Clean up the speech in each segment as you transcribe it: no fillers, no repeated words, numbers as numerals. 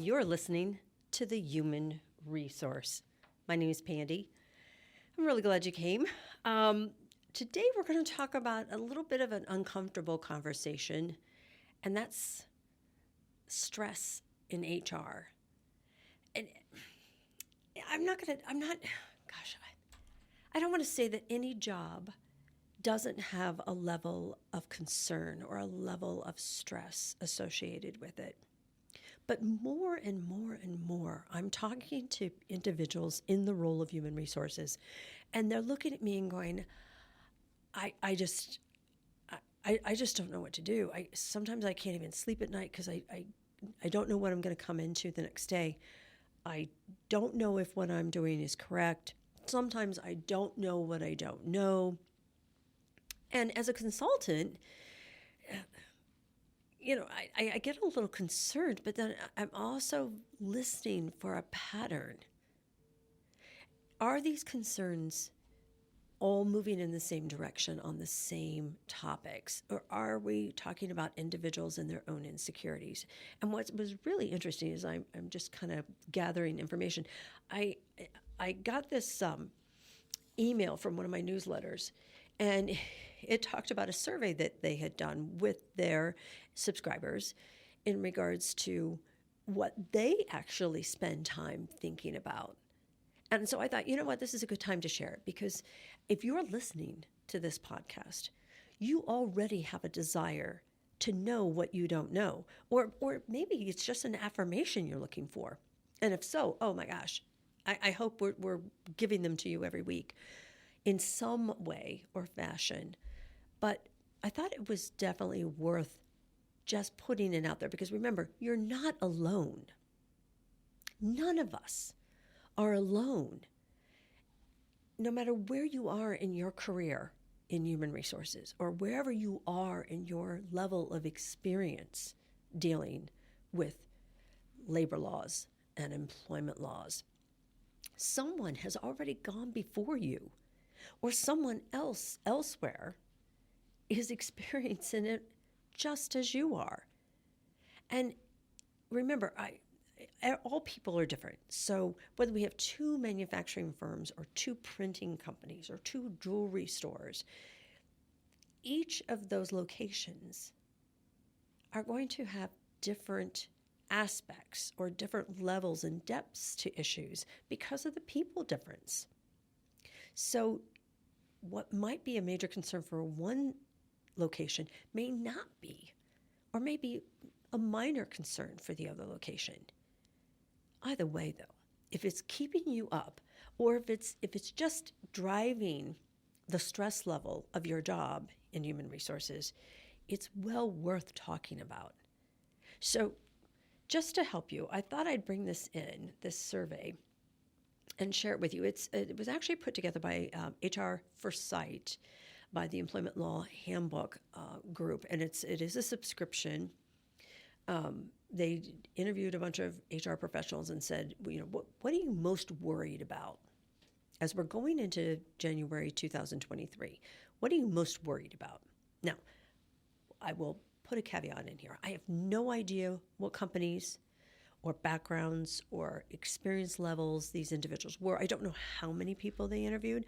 You're listening to The Human Resource. My name is Pandy. I'm really glad you came. Today we're going to talk about a little bit of an uncomfortable conversation, and that's stress in HR. And I don't want to say that any job doesn't have a level of concern or a level of stress associated with it. But more and more and more, I'm talking to individuals in the role of human resources, and they're looking at me and going, I just don't know what to do. Sometimes I can't even sleep at night because I don't know what I'm going to come into the next day. I don't know if what I'm doing is correct. Sometimes I don't know what I don't know. And as a consultant, I get a little concerned, but then I'm also listening for a pattern. Are these concerns all moving in the same direction on the same topics? Or are we talking about individuals and their own insecurities? And what was really interesting is I'm just kind of gathering information. I got this email from one of my newsletters, and it talked about a survey that they had done with their subscribers in regards to what they actually spend time thinking about. And so I thought, you know what, this is a good time to share it, because if you're listening to this podcast, you already have a desire to know what you don't know, or maybe it's just an affirmation you're looking for. And if so, oh my gosh, I hope we're giving them to you every week in some way or fashion. But I thought it was definitely worth just putting it out there, because remember, you're not alone. None of us are alone. No matter where you are in your career in human resources, or wherever you are in your level of experience dealing with labor laws and employment laws, someone has already gone before you, or someone else elsewhere is experiencing it just as you are. And remember, all people are different. So whether we have 2 manufacturing firms or 2 printing companies or 2 jewelry stores, each of those locations are going to have different aspects or different levels and depths to issues because of the people difference. So what might be a major concern for one location may not be, or may be a minor concern for the other location. Either way, though, if it's keeping you up, or if it's just driving the stress level of your job in human resources, it's well worth talking about. So just to help you, I thought I'd bring this survey, and share it with you. It was actually put together by HR Foresight, by the Employment Law Handbook group, and it is a subscription. They interviewed a bunch of HR professionals and said, what are you most worried about as we're going into January 2023? What are you most worried about? Now, I will put a caveat in here. I have no idea what companies or backgrounds or experience levels these individuals were. I don't know how many people they interviewed,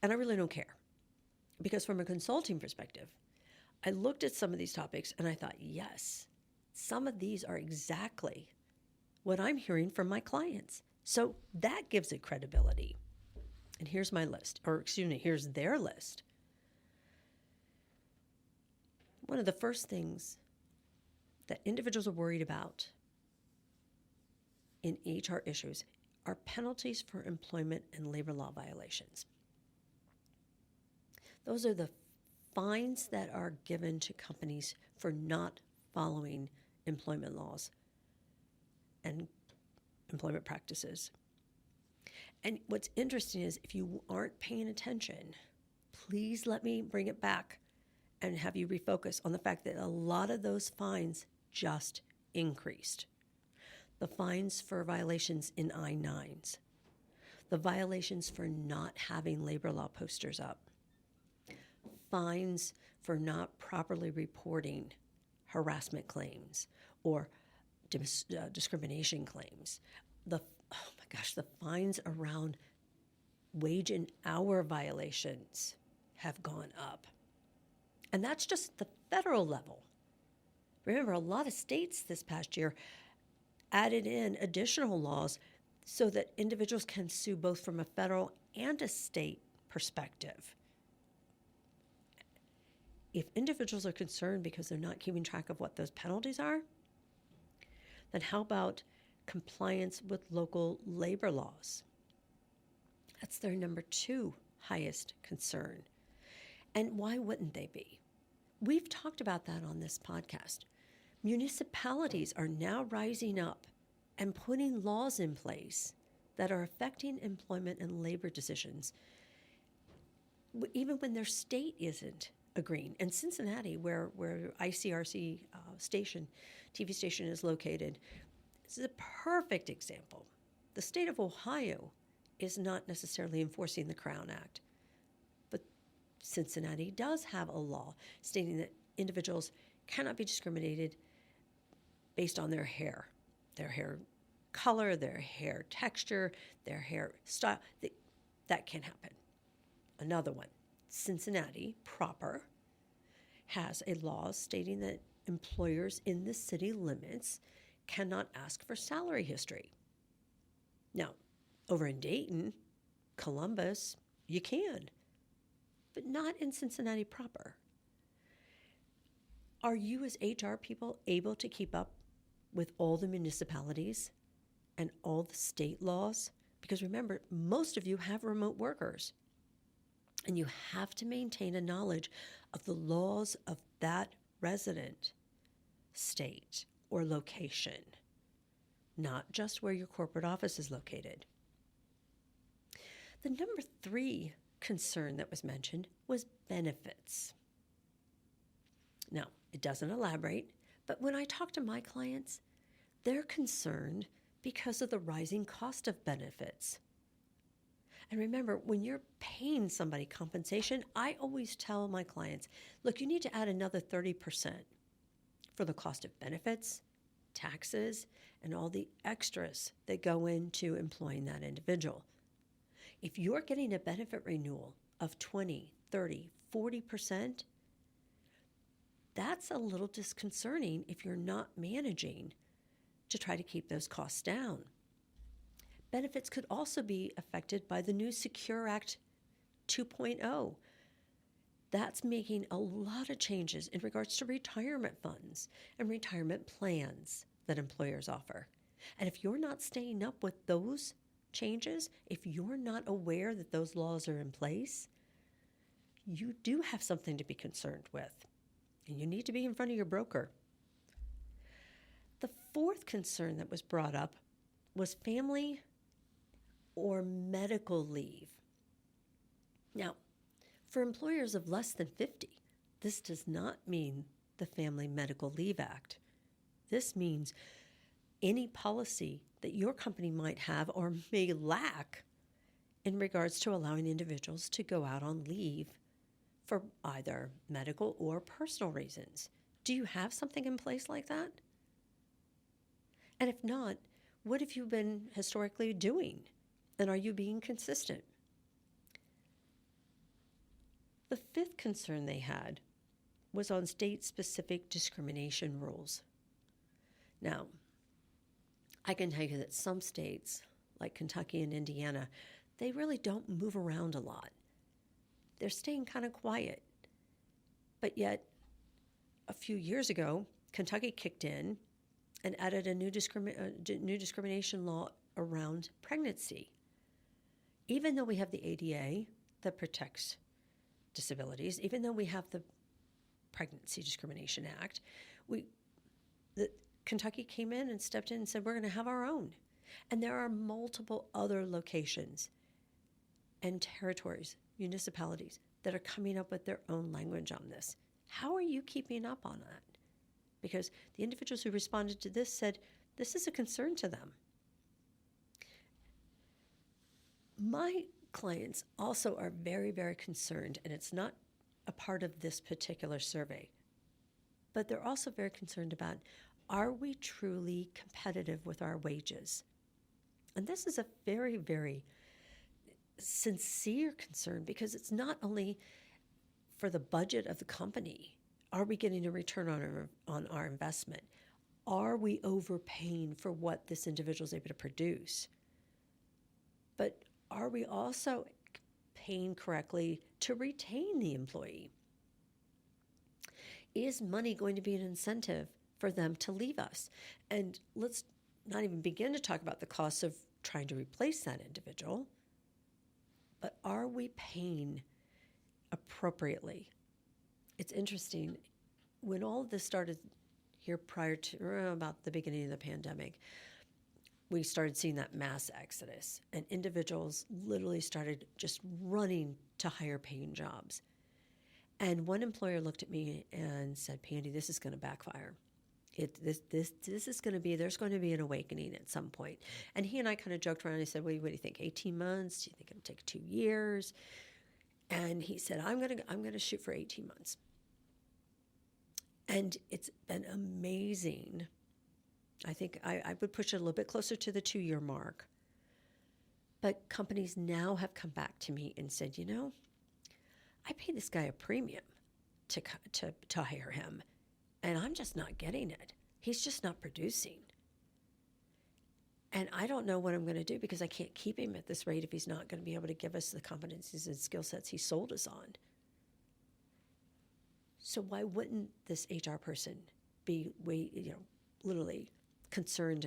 and I really don't care. Because from a consulting perspective, I looked at some of these topics and I thought, yes, some of these are exactly what I'm hearing from my clients. So that gives it credibility. And here's my list, here's their list. One of the first things that individuals are worried about in HR issues are penalties for employment and labor law violations. Those are the fines that are given to companies for not following employment laws and employment practices. And what's interesting is, if you aren't paying attention, please let me bring it back and have you refocus on the fact that a lot of those fines just increased. The fines for violations in I-9s, the violations for not having labor law posters up, fines for not properly reporting harassment claims or discrimination claims. The fines around wage and hour violations have gone up. And that's just the federal level. Remember, a lot of states this past year added in additional laws so that individuals can sue both from a federal and a state perspective. If individuals are concerned because they're not keeping track of what those penalties are, then how about compliance with local labor laws? That's their number 2 highest concern. And why wouldn't they be? We've talked about that on this podcast. Municipalities are now rising up and putting laws in place that are affecting employment and labor decisions, even when their state isn't agreeing. And Cincinnati, where ICRC TV station is located, this is a perfect example. The state of Ohio is not necessarily enforcing the Crown Act, but Cincinnati does have a law stating that individuals cannot be discriminated based on their hair color, their hair texture, their hair style. That can happen. Another one, Cincinnati proper has a law stating that employers in the city limits cannot ask for salary history. Now, over in Dayton, Columbus, you can, but not in Cincinnati proper. Are you as HR people able to keep up with all the municipalities and all the state laws? Because remember, most of you have remote workers, and you have to maintain a knowledge of the laws of that resident state or location, not just where your corporate office is located. The number 3 concern that was mentioned was benefits. Now, it doesn't elaborate, but when I talk to my clients, they're concerned because of the rising cost of benefits. And remember, when you're paying somebody compensation, I always tell my clients, look, you need to add another 30% for the cost of benefits, taxes, and all the extras that go into employing that individual. If you're getting a benefit renewal of 20, 30, 40%, that's a little disconcerting if you're not managing to try to keep those costs down. Benefits could also be affected by the new Secure Act 2.0. That's making a lot of changes in regards to retirement funds and retirement plans that employers offer. And if you're not staying up with those changes, if you're not aware that those laws are in place, you do have something to be concerned with. And you need to be in front of your broker. The 4th concern that was brought up was family or medical leave. Now, for employers of less than 50, this does not mean the Family Medical Leave Act. This means any policy that your company might have or may lack in regards to allowing individuals to go out on leave for either medical or personal reasons. Do you have something in place like that? And if not, what have you been historically doing? And are you being consistent? The 5th concern they had was on state-specific discrimination rules. Now, I can tell you that some states, like Kentucky and Indiana, they really don't move around a lot. They're staying kind of quiet. But yet, a few years ago, Kentucky kicked in and added a new discrimination law around pregnancy. Even though we have the ADA that protects disabilities, even though we have the Pregnancy Discrimination Act, Kentucky came in and stepped in and said, we're going to have our own. And there are multiple other locations and territories, municipalities, that are coming up with their own language on this. How are you keeping up on that? Because the individuals who responded to this said this is a concern to them. My clients also are very, very concerned, and it's not a part of this particular survey, but they're also very concerned about Are we truly competitive with our wages? And this is a very, very sincere concern, because it's not only for the budget of the company. Are we getting a return on our investment? Are we overpaying for what this individual is able to produce? But are we also paying correctly to retain the employee? Is money going to be an incentive for them to leave us? And let's not even begin to talk about the costs of trying to replace that individual. But are we paying appropriately? It's interesting. When all of this started here prior to about the beginning of the pandemic, we started seeing that mass exodus, and individuals literally started just running to higher paying jobs. And one employer looked at me and said, Pandy, this is going to backfire. This is going to be, there's going to be an awakening at some point. And he and I kind of joked around. He said, what do you think, 18 months? Do you think it'll take 2 years? And he said, I'm going to shoot for 18 months. And it's been amazing. I think I would push it a little bit closer to the 2-year mark. But companies now have come back to me and said, I pay this guy a premium to hire him, and I'm just not getting it. He's just not producing. And I don't know what I'm going to do, because I can't keep him at this rate if he's not going to be able to give us the competencies and skill sets he sold us on. So why wouldn't this HR person be literally concerned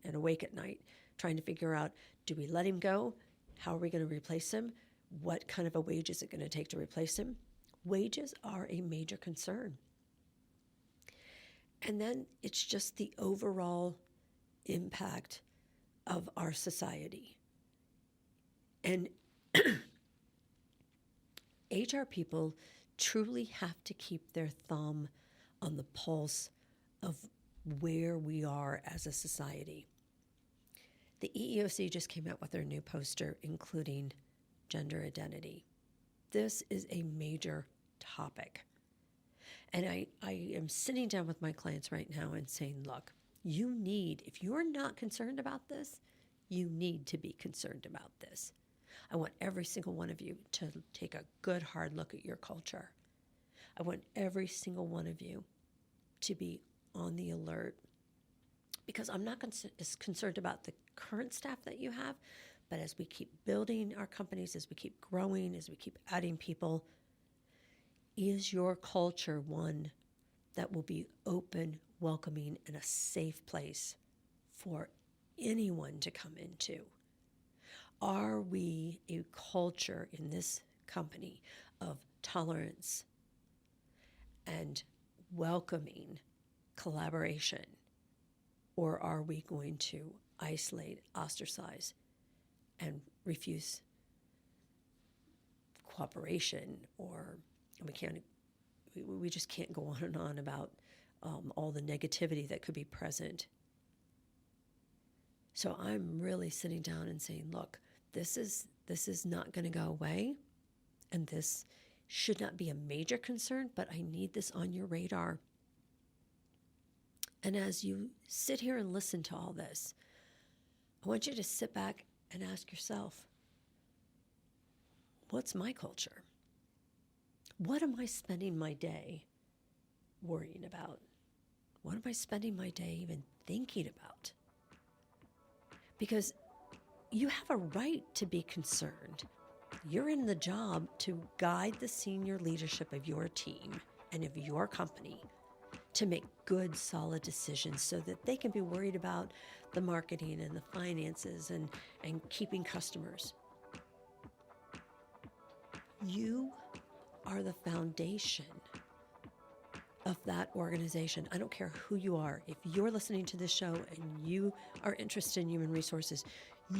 and awake at night trying to figure out, do we let him go? How are we going to replace him? What kind of a wage is it going to take to replace him? Wages are a major concern. And then it's just the overall impact of our society. And HR people truly have to keep their thumb on the pulse of where we are as a society. The EEOC just came out with their new poster, including gender identity. This is a major topic. And I am sitting down with my clients right now and saying, look, if you're not concerned about this, you need to be concerned about this. I want every single one of you to take a good hard look at your culture. I want every single one of you to be on the alert, because I'm not as concerned about the current staff that you have, but as we keep building our companies, as we keep growing, as we keep adding people, is your culture one that will be open, welcoming, and a safe place for anyone to come into? Are we a culture in this company of tolerance and welcoming collaboration? Or are we going to isolate, ostracize, and refuse cooperation? Or we just can't go on and on about all the negativity that could be present. So I'm really sitting down and saying, look, this is not going to go away, and this should not be a major concern, but I need this on your radar. And as you sit here and listen to all this, I want you to sit back and ask yourself, what's my culture? What am I spending my day worrying about? What am I spending my day even thinking about? Because you have a right to be concerned. You're in the job to guide the senior leadership of your team and of your company to make good, solid decisions so that they can be worried about the marketing and the finances and keeping customers. You are the foundation of that organization. I don't care who you are. If you're listening to this show and you are interested in human resources,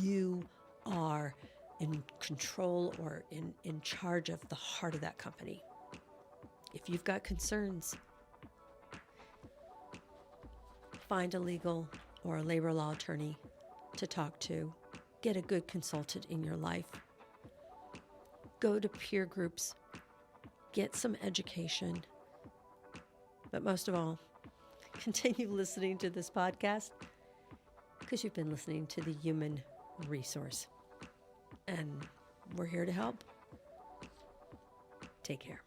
you are in control or in charge of the heart of that company. If you've got concerns, find a legal or a labor law attorney to talk to. Get a good consultant in your life. Go to peer groups. Get some education. But most of all, continue listening to this podcast because you've been listening to the Human Resource. And we're here to help. Take care.